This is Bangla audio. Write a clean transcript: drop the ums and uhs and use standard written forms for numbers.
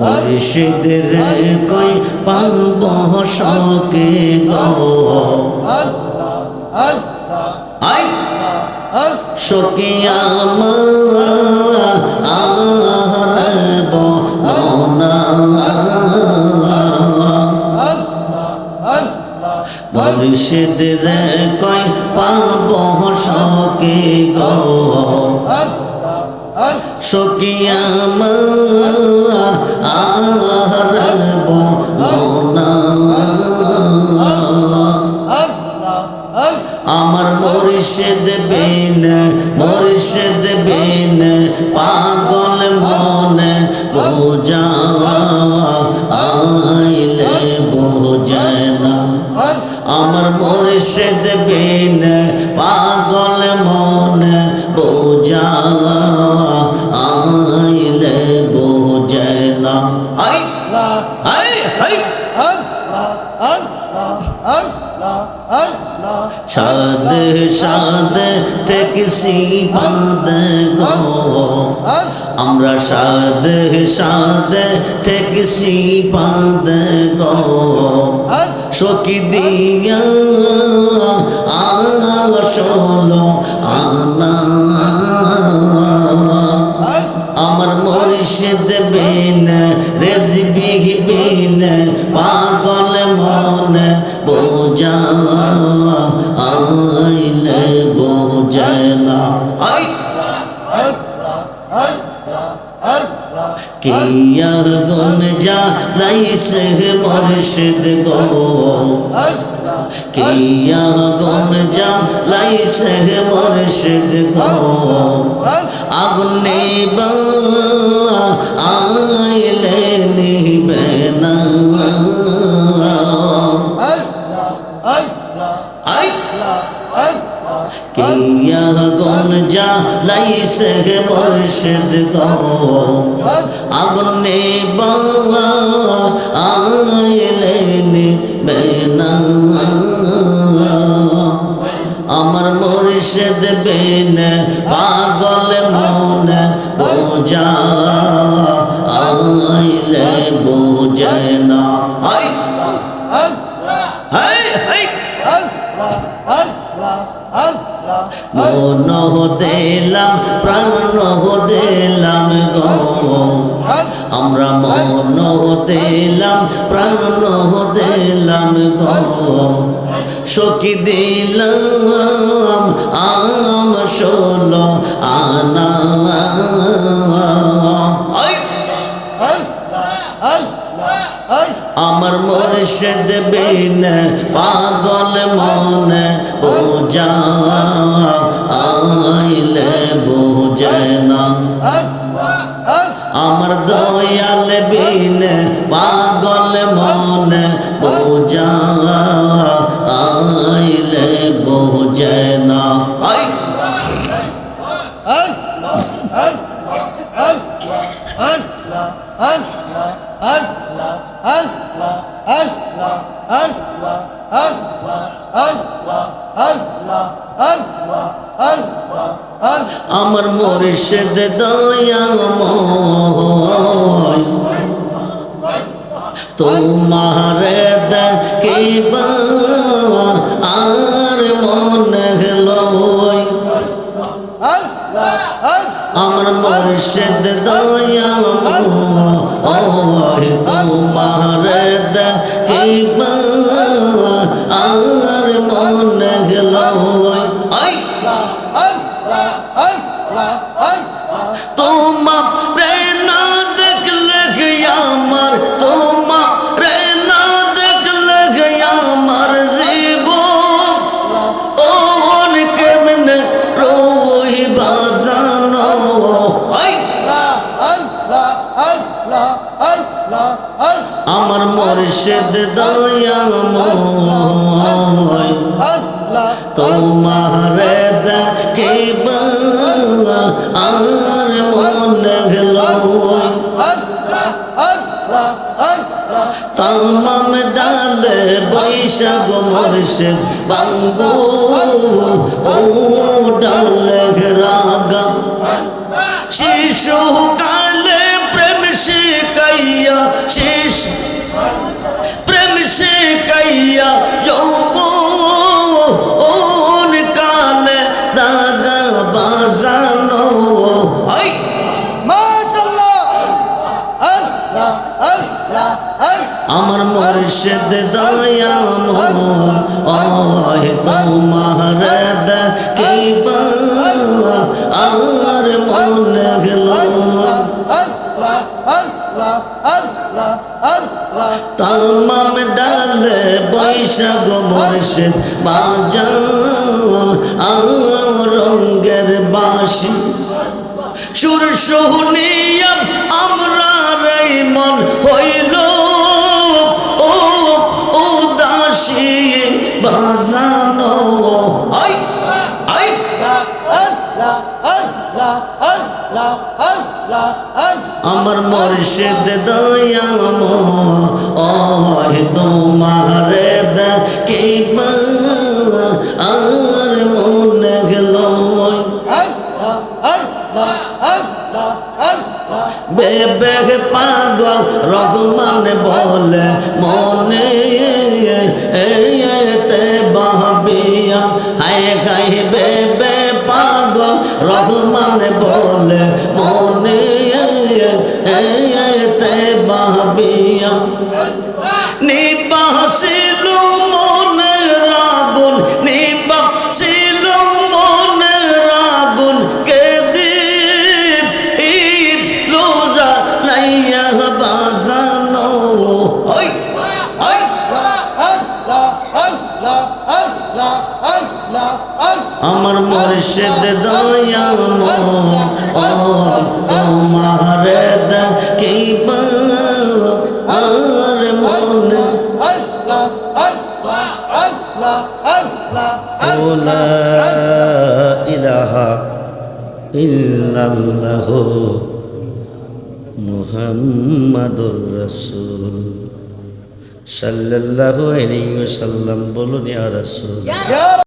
মুর্শিদের কই পাব শোকে গো আই শোকে আমার বনা মুর্শিদের কই পাব শোকে গো শোকে আমার বনা আমার মুর্শিদ বিন পাগল মনে বোঝা আইলে বোঝে না আমার মুর্শিদ বিন পাগল মনে বোঝা আইলে বোঝে না সাদে সাদে ট্যাক্সি বাঁধে গো আমরা সাদে সাদে ট্যাক্সি বাঁধে গো সখী দিয়া আসলো আনা আমার মুর্শিদ বিন রেজবি বিন পাগল মনে বোঝা আইলে বোঝে না কিয়া গুন জ্বালাইছে মুর্শিদ গো কিয়া গুন জ্বালাইছে মুর্শিদ গো আগুনে আইলে নিবে না কিয়া গুন জ্বালাইছে মুর্শিদ গো আগুনে আইলে নিবে না আমার মুর্শিদ বিন পাগল মনে বোঝা আইলে বোঝে না মন দিলাম প্রাণ দিলাম গো আমরা মন দিলাম প্রাণ দিলাম গো সখী দিলাম আম ষোলো আনা আমার মুর্শিদ বিন পাগল মনে বোঝা আইলে বোঝে না আমার দয়াল বিন পাগল মনে বোঝা আইলে বোঝে না আমার মুর্শিদ দয়াময় তোমার দেখিবা আর মনে লয় আমার মুর্শিদ দয়াময় তোমার দেখিবা আর মনে লয় তোমার প্রেরণা দেখলে আমার তোমার প্রেরণা দেখলে আমার জীবন ওন কেমনে রই বাজানো আমার মুর্শিদ দয়াময় তোমার দেখিবা আর মনে লয় তামাম ডালে বৈশাখ মুর্শিদ বাঙ্গু ও ডালে রাগা শিশু কালে প্রেম শিখাইয়া শেষ প্রেম শিখাইয়া যৌবন কালে দাগা বাজানো আমার মুর্শিদ দয়াময় তোমার দেখিবা আর মনে গেল তামাম ডালে বৈশাখ মুর্শিদ বাজাও রঙ্গের বাঁশি সুর শুনিয়া আমরা রে মন হইল উদাসী বাজানো আমার মুর্শিদ দয়াময় তোমার দেখিবা আর মনে গেল বেবে পাগল রহমান বলে মনে তে বাবিয়া হায় হায় বেবে পাগল রহমান বলে মনে তে বাবিয়া নিবাসিল মনের আগুন নিবাসিল মনের আগুন কে রোজা লাইয়া বাজানো আমার মুর্শিদ দয়াময় তোমার দেখিবা আর মনে লা ইলাহা ইল্লাল্লাহু মুহাম্মাদুর রাসূল সাল্লাল্লাহু আলাইহি ওয়াসাল্লাম বলুন ইয়া রাসূল।